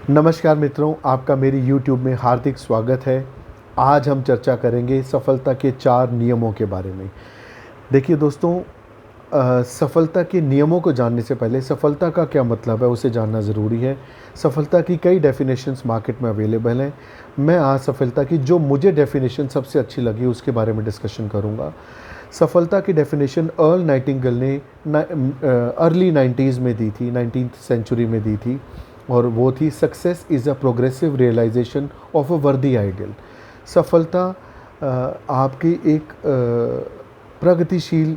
नमस्कार मित्रों, आपका मेरी YouTube में हार्दिक स्वागत है। आज हम चर्चा करेंगे सफलता के 4 नियमों के बारे में। देखिए दोस्तों, सफलता के नियमों को जानने से पहले सफलता का क्या मतलब है उसे जानना ज़रूरी है। सफलता की कई डेफिनेशंस मार्केट में अवेलेबल हैं। मैं आज सफलता की जो मुझे डेफिनेशन सबसे अच्छी लगी उसके बारे में डिस्कशन करूँगा। सफलता की डेफिनेशन अर्ल नाइटिंगेल ने अर्ली 90s में दी थी, 19th सेंचुरी में दी थी, और वो थी success is a progressive realisation of a worthy ideal. सफलता आपकी एक प्रगतिशील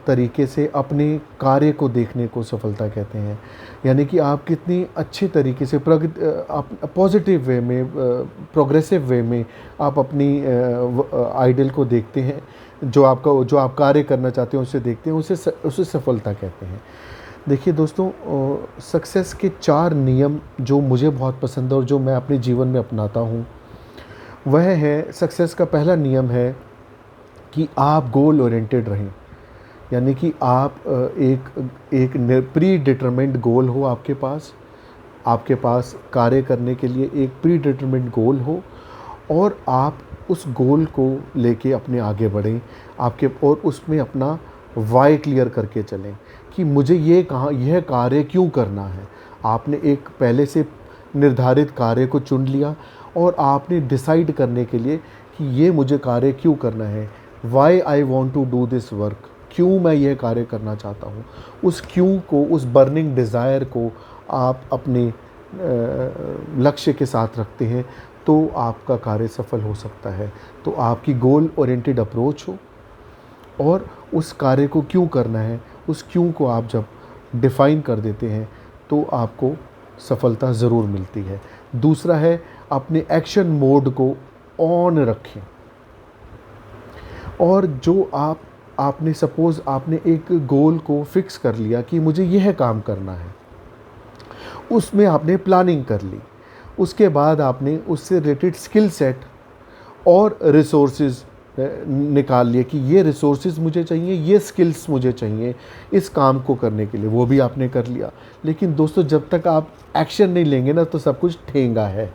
तरीके से अपने कार्य को देखने को सफलता कहते हैं। यानी कि आप कितनी अच्छे तरीके से पॉजिटिव वे में, प्रोग्रेसिव वे में आप अपनी आइडियल को देखते हैं। जो आप कार्य करना चाहते हैं उसे देखते हैं, उसे सफलता कहते हैं। देखिए दोस्तों, सक्सेस के 4 नियम जो मुझे बहुत पसंद है और जो मैं अपने जीवन में अपनाता हूँ, वह है, सक्सेस का पहला नियम है कि आप गोल ओरिएंटेड रहें। यानी कि आप एक प्री डिटरमिन्ड गोल हो आपके पास कार्य करने के लिए एक प्री डिटरमिन्ड गोल हो, और आप उस गोल को लेके अपने आगे बढ़ें और उसमें अपना वाई क्लियर करके चलें कि मुझे यह कार्य क्यों करना है। आपने एक पहले से निर्धारित कार्य को चुन लिया और आपने डिसाइड करने के लिए कि ये मुझे कार्य क्यों करना है, why I want to do this work, क्यों मैं यह कार्य करना चाहता हूँ। उस क्यों को, उस बर्निंग डिज़ायर को आप अपने लक्ष्य के साथ रखते हैं तो आपका कार्य सफल हो सकता है। तो आपकी गोल ओरिएंटेड अप्रोच हो और उस कार्य को क्यों करना है, उस क्यों को आप जब डिफ़ाइन कर देते हैं तो आपको सफलता ज़रूर मिलती है। दूसरा है, अपने एक्शन मोड को ऑन रखें। और जो आपने एक गोल को फिक्स कर लिया कि मुझे यह काम करना है, उसमें आपने प्लानिंग कर ली। उसके बाद आपने उससे रिलेटेड स्किल सेट और रिसोर्सेज निकाल लिए कि ये रिसोर्सेज मुझे चाहिए, ये स्किल्स मुझे चाहिए इस काम को करने के लिए, वो भी आपने कर लिया। लेकिन दोस्तों, जब तक आप एक्शन नहीं लेंगे ना तो सब कुछ ठेंगा है।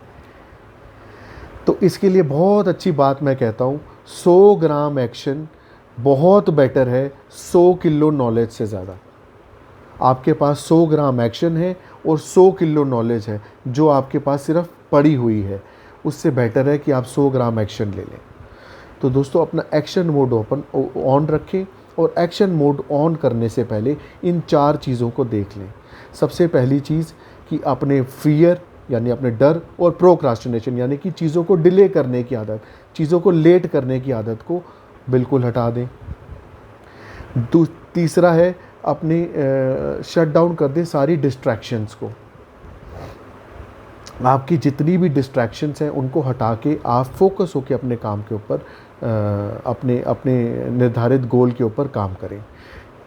तो इसके लिए बहुत अच्छी बात मैं कहता हूँ, 100 ग्राम एक्शन बहुत बेटर है 100 किलो नॉलेज से ज़्यादा। आपके पास 100 ग्राम एक्शन है और 100 किलो नॉलेज है जो आपके पास सिर्फ पड़ी हुई है, उससे बेटर है कि आप 100 ग्राम एक्शन ले लें। तो दोस्तों, अपना एक्शन मोड ऑन रखें, और एक्शन मोड ऑन करने से पहले इन 4 चीज़ों को देख लें। सबसे पहली चीज़ कि अपने फियर यानी अपने डर, और प्रोक्रास्टिनेशन यानी कि चीज़ों को डिले करने की आदत, चीज़ों को लेट करने की आदत को बिल्कुल हटा दें। तीसरा है, अपने शट डाउन कर दें सारी डिस्ट्रैक्शंस को। आपकी जितनी भी डिस्ट्रैक्शंस हैं उनको हटा के आप फोकस होकर अपने काम के ऊपर, अपने अपने निर्धारित गोल के ऊपर काम करें।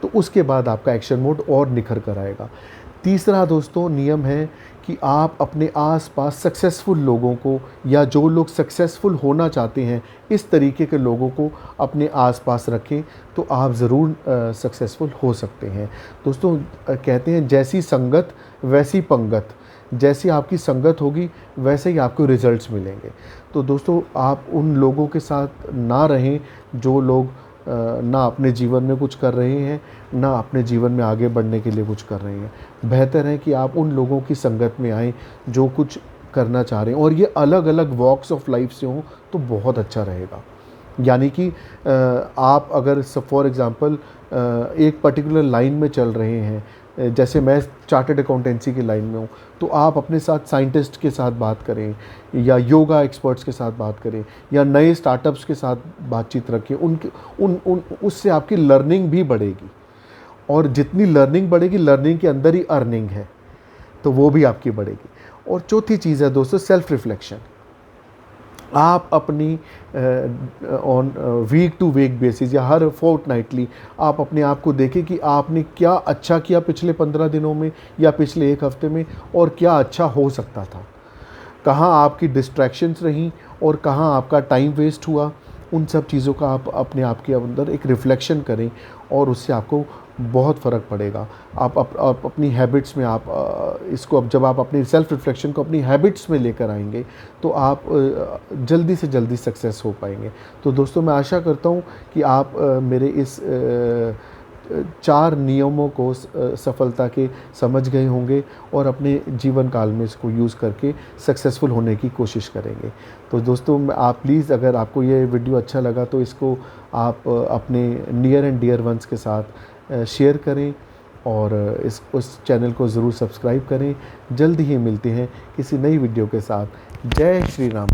तो उसके बाद आपका एक्शन मोड और निखर कर आएगा। तीसरा दोस्तों नियम है कि आप अपने आसपास सक्सेसफुल लोगों को, या जो लोग सक्सेसफुल होना चाहते हैं, इस तरीके के लोगों को अपने आसपास रखें तो आप ज़रूर सक्सेसफुल हो सकते हैं। दोस्तों, कहते हैं जैसी संगत वैसी पंगत, जैसी आपकी संगत होगी वैसे ही आपको रिजल्ट्स मिलेंगे। तो दोस्तों, आप उन लोगों के साथ ना रहें जो लोग ना अपने जीवन में कुछ कर रहे हैं, ना अपने जीवन में आगे बढ़ने के लिए कुछ कर रहे हैं। बेहतर है कि आप उन लोगों की संगत में आएँ जो कुछ करना चाह रहे हैं, और ये अलग अलग वॉक्स ऑफ लाइफ से हों तो बहुत अच्छा रहेगा। यानी कि आप अगर फॉर एग्ज़ाम्पल एक पर्टिकुलर लाइन में चल रहे हैं, जैसे मैं चार्टर्ड अकाउंटेंसी की लाइन में हूँ, तो आप अपने साथ साइंटिस्ट के साथ बात करें, या योगा एक्सपर्ट्स के साथ बात करें, या नए स्टार्टअप्स के साथ बातचीत रखें। उससे आपकी लर्निंग भी बढ़ेगी, और जितनी लर्निंग बढ़ेगी, लर्निंग के अंदर ही अर्निंग है, तो वो भी आपकी बढ़ेगी। और चौथी चीज़ है दोस्तों, सेल्फ रिफ्लेक्शन। आप अपनी on week to week basis या हर फोर्टनाइटली आप अपने आप को देखें कि आपने क्या अच्छा किया पिछले 15 दिनों में या पिछले 1 हफ्ते में, और क्या अच्छा हो सकता था। कहाँ आपकी डिस्ट्रैक्शंस रहीं और कहाँ आपका टाइम वेस्ट हुआ। उन सब चीज़ों का आप अपने आप के अंदर एक रिफ़्लेक्शन करें, और उससे आपको बहुत फ़र्क पड़ेगा। आप अपनी हैबिट्स में आप इसको अब जब आप अपनी सेल्फ रिफ्लेक्शन को अपनी हैबिट्स में लेकर आएंगे तो आप जल्दी से जल्दी सक्सेस हो पाएंगे। तो दोस्तों, मैं आशा करता हूँ कि आप मेरे इस 4 नियमों को सफलता के समझ गए होंगे और अपने जीवन काल में इसको यूज़ करके सक्सेसफुल होने की कोशिश करेंगे। तो दोस्तों, आप प्लीज़, अगर आपको ये वीडियो अच्छा लगा तो इसको आप अपने नियर एंड डियर वंस के साथ शेयर करें और उस चैनल को ज़रूर सब्सक्राइब करें। जल्द ही मिलते हैं किसी नई वीडियो के साथ। जय श्री राम।